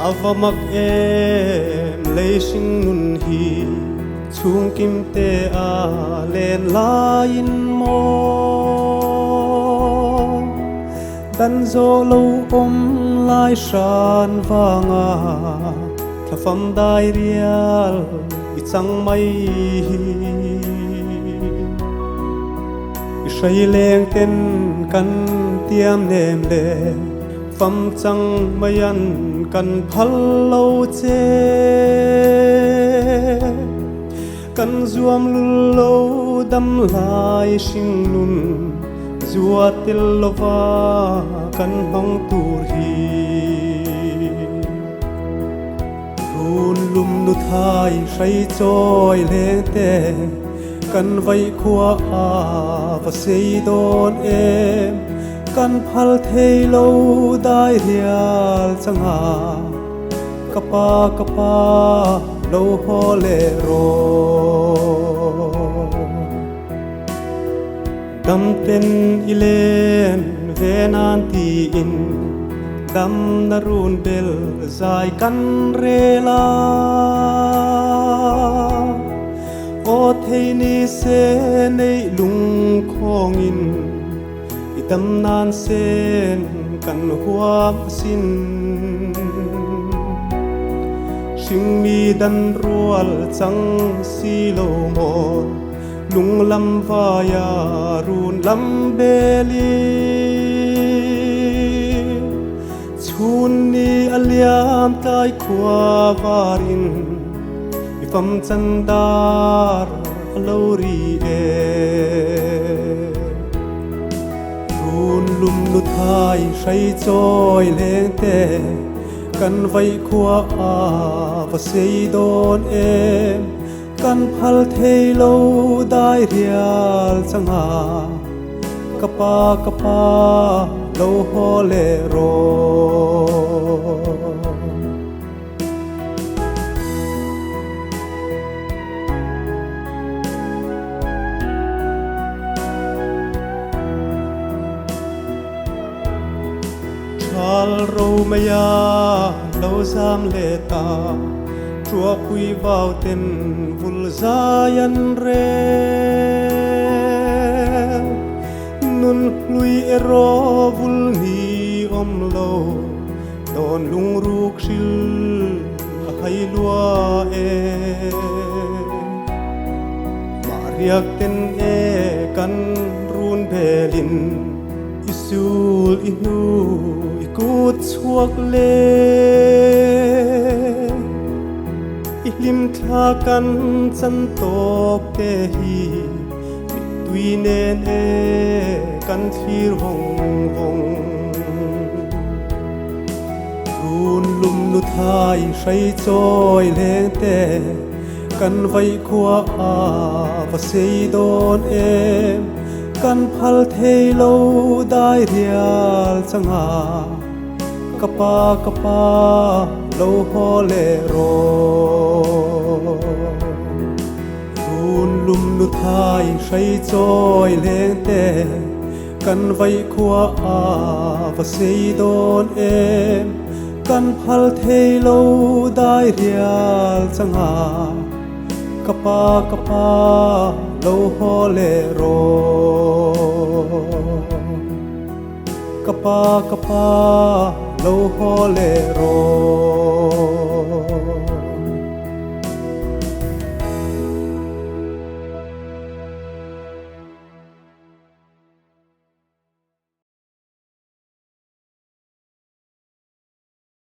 avamak em lấy sinh nun hi chung kim te a len lain mo dan zo lo om lai shan wanga thafam dai rial i chang mai i shai leng ten kan tiam nem le pham chang mayan kan phal lo che kan zuam lul lo dam lai sing nun zua til lova kan hong tur hi run lum nu thai sai choi le te kan vai khua a va sei don em kan phal thei lo dai rial changa kapa lo ho le ro dam ten ilen venan ti in dam narun bel zai kan rela o thei ni se nei lung khong in idam nan sen kan huam sin sing mi dan rual chang si lo mo lung lam vaya run lam beli chun ni aliam tai khwa varin ifam chandar lori e run lum nu thai sai choi leng te kan vai khua a va sei don em kan phal thei lo dai rial changa kapa lo ho le ro chal ro maya lo zam le ta chua pui vào tên vul zayan re nun lui ero vul ni om lo don lung ruk sil hay lua e mariak ten e kan run belin isul inu ikut suak le ilim tha kan chan tok te hi tui nen e kan thir hong run lum nu thai sai choi leng te kan vai khua a va sei don em kan phal thei lo dai rial changa kapa lo ho le ro run lum nu thai sai choi leng te kan vai khua a va sei don em kan phal thei lo dai rial changa kapa lo ho le ro kapa lo ho le ro